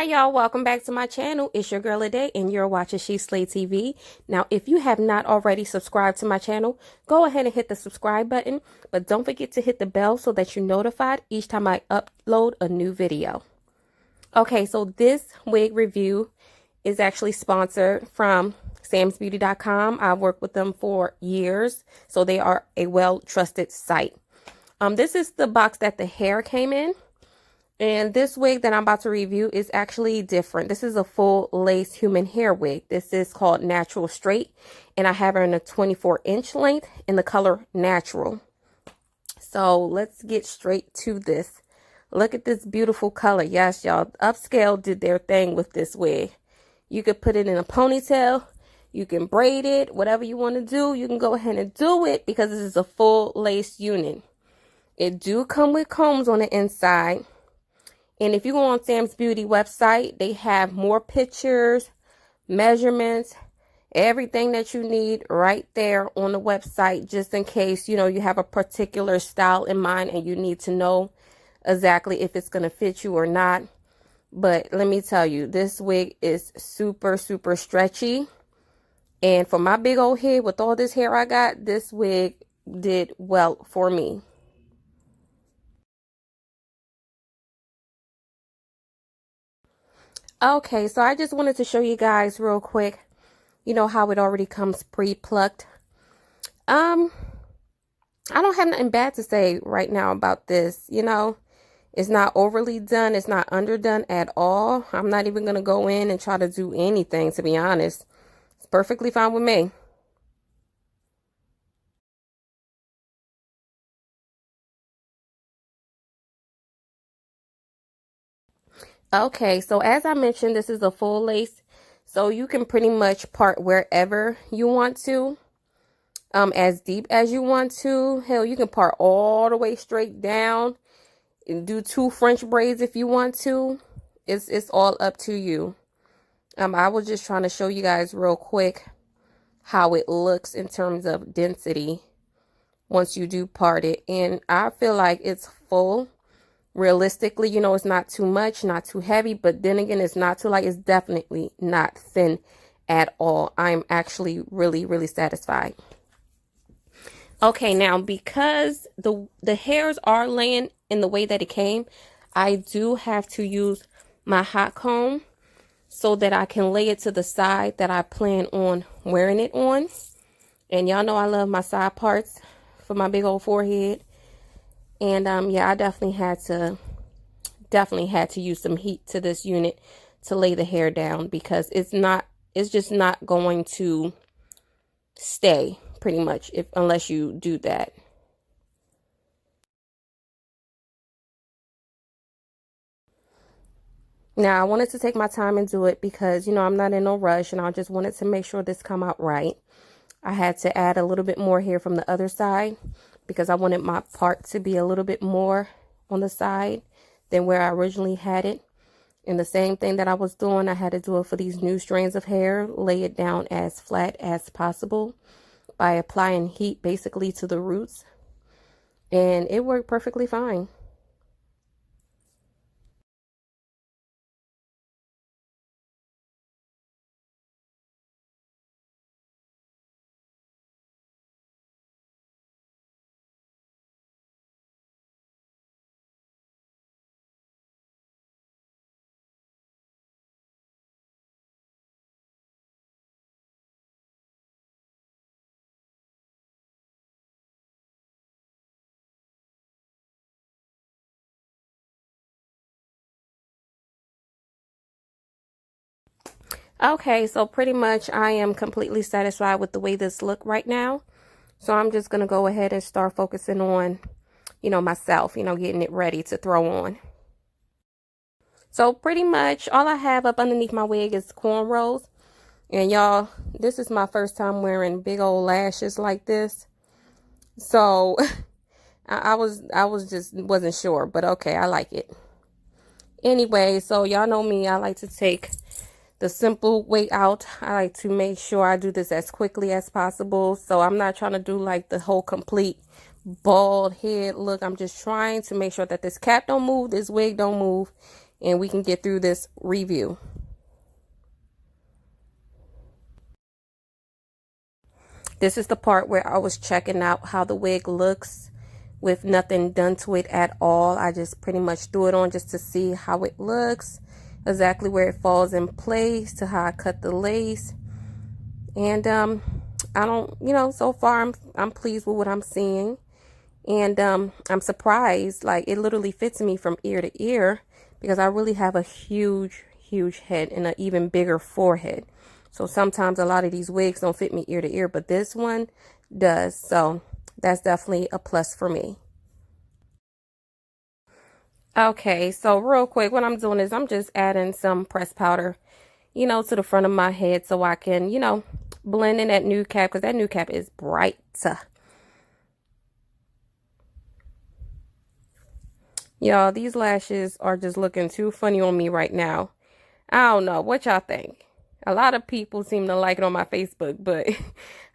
Y'all, welcome back to my channel. It's your girl Ade and you're watching She Slay TV. Now, if you have not already subscribed to my channel, go ahead and hit the subscribe button, but don't forget to hit the bell so that you're notified each time I upload a new video. Okay, so this wig review is actually sponsored from samsbeauty.com. I've worked with them for years, so they are a well-trusted site. This is the box that the hair came in. And this wig that I'm about to review is actually different. This is a full lace human hair wig. This is called Natural Straight. And I have her in a 24-inch length in the color Natural. So let's get straight to this. Look at this beautiful color. Yes, y'all. Upscale did their thing with this wig. You could put it in a ponytail. You can braid it. Whatever you want to do, you can go ahead and do it because this is a full lace unit. It do come with combs on the inside. And if you go on Sam's Beauty website, they have more pictures, measurements, everything that you need right there on the website, just in case, you have a particular style in mind and you need to know exactly if it's going to fit you or not. But let me tell you, this wig is super, super stretchy. And for my big old head with all this hair I got, this wig did well for me. Okay, so I just wanted to show you guys real quick, how it already comes pre-plucked. I don't have nothing bad to say right now about this, It's not overly done. It's not underdone at all. I'm not even going to go in and try to do anything, to be honest. It's perfectly fine with me. Okay, so as I mentioned, this is a full lace, so you can pretty much part wherever you want to, as deep as you want to. Hell, you can part all the way straight down and do 2 French braids if you want to. It's all up to you. I was just trying to show you guys real quick how it looks in terms of density once you do part it, and I feel like it's full. Realistically, it's not too much, not too heavy, but then again, it's not too light. It's definitely not thin at all. I'm actually really, really satisfied. Okay, now because the hairs are laying in the way that it came, I do have to use my hot comb so that I can lay it to the side that I plan on wearing it on. And y'all know I love my side parts for my big old forehead. And yeah, I definitely had to use some heat to this unit to lay the hair down, because it's just not going to stay pretty much unless you do that. Now, I wanted to take my time and do it because, I'm not in no rush, and I just wanted to make sure this come out right. I had to add a little bit more hair from the other side because I wanted my part to be a little bit more on the side than where I originally had it. And the same thing that I was doing, I had to do it for these new strands of hair, lay it down as flat as possible by applying heat basically to the roots. And it worked perfectly fine. Okay, so pretty much I am completely satisfied with the way this look right now. So I'm just going to go ahead and start focusing on, myself, getting it ready to throw on. So pretty much all I have up underneath my wig is cornrows. And y'all, this is my first time wearing big old lashes like this. So I wasn't sure, but okay, I like it. Anyway, so y'all know me, I like to take the simple way out. I like to make sure I do this as quickly as possible. So I'm not trying to do like the whole complete bald head look. I'm just trying to make sure that this cap don't move, this wig don't move, and we can get through this review. This is the part where I was checking out how the wig looks with nothing done to it at all. I just pretty much threw it on just to see how it looks, exactly where it falls in place, to how I cut the lace. And I don't, you know, so far I'm pleased with what I'm seeing. And I'm surprised, like it literally fits me from ear to ear, because I really have a huge head and an even bigger forehead. So sometimes a lot of these wigs don't fit me ear to ear, but this one does. So that's definitely a plus for me. Okay, so real quick, what I'm doing is I'm just adding some pressed powder, you know, to the front of my head so I can, you know, blend in that nude cap, because that nude cap is bright. Y'all, these lashes are just looking too funny on me right now. I don't know what y'all think. A lot of people seem to like it on my Facebook, but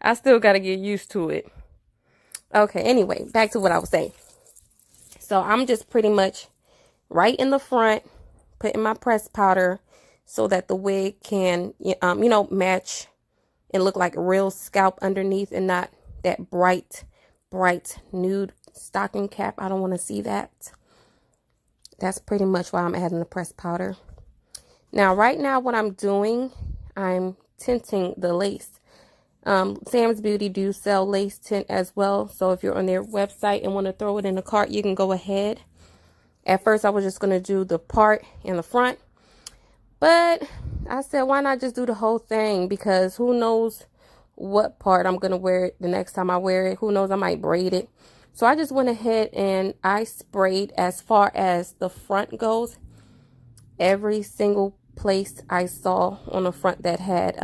I still got to get used to it. Okay, anyway, back to what I was saying. So I'm just pretty much right in the front, putting my pressed powder so that the wig can, you know, match and look like a real scalp underneath and not that bright nude stocking cap. I don't want to see that. That's pretty much why I'm adding the pressed powder. Now, right now, what I'm doing, I'm tinting the lace. Sam's Beauty do sell lace tint as well. So if you're on their website and want to throw it in the cart, you can go ahead. At first, I was just going to do the part in the front. But I said, why not just do the whole thing? Because who knows what part I'm going to wear it the next time I wear it. Who knows, I might braid it. So I just went ahead and I sprayed as far as the front goes. Every single place I saw on the front that had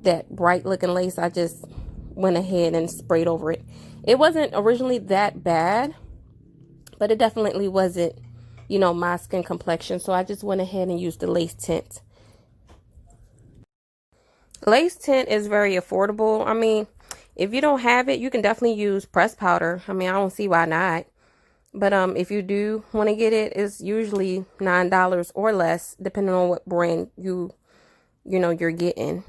that bright looking lace, I just went ahead and sprayed over it. It wasn't originally that bad, but it definitely wasn't, you know, my skin complexion. So I just went ahead and used the lace tint. Lace tint is very affordable. I mean, if you don't have it, you can definitely use pressed powder. I mean, I don't see why not. But if you do want to get it, it's usually $9 or less, depending on what brand you know you're getting.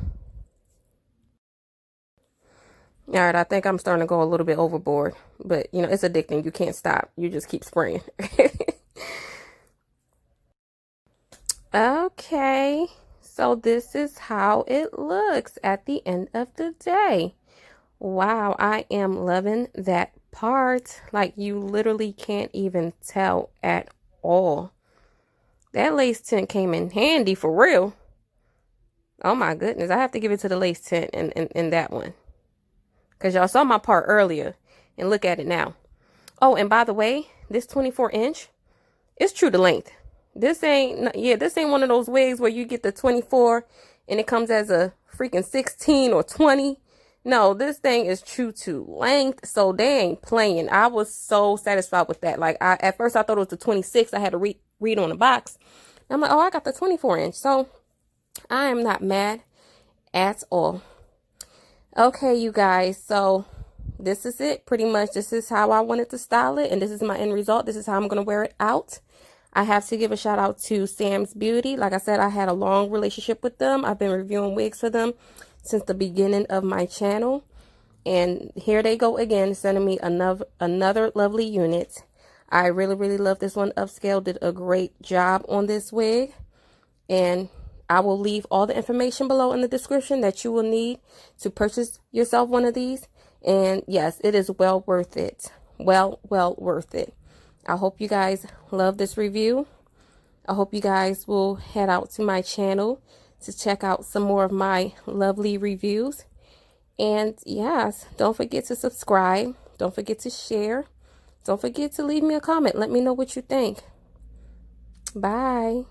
All right, I think I'm starting to go a little bit overboard, but you know, it's addicting. You can't stop. You just keep spraying. Okay, so this is how it looks at the end of the day. Wow, I am loving that part. Like, you literally can't even tell at all. That lace tint came in handy for real. Oh my goodness, I have to give it to the lace tint in that one. Because y'all saw my part earlier, and look at it now. Oh, and by the way, this 24-inch, it's true to length. This ain't one of those wigs where you get the 24 and it comes as a freaking 16 or 20. No, this thing is true to length, so they ain't playing. I was so satisfied with that. Like, at first I thought it was the 26. I had to read on the box. I'm like, oh, I got the 24-inch. So I am not mad at all. Okay, you guys, so this is it. Pretty much, this is how I wanted to style it, and this is my end result. This is how I'm going to wear it out. I have to give a shout out to Sam's Beauty. Like I said, I had a long relationship with them. I've been reviewing wigs for them since the beginning of my channel. And here they go again, sending me another lovely unit. I really love this one. Upscale did a great job on this wig. And I will leave all the information below in the description that you will need to purchase yourself one of these. And yes, it is well worth it. Well worth it. I hope you guys love this review. I hope you guys will head out to my channel to check out some more of my lovely reviews. And yes, don't forget to subscribe. Don't forget to share. Don't forget to leave me a comment. Let me know what you think. Bye.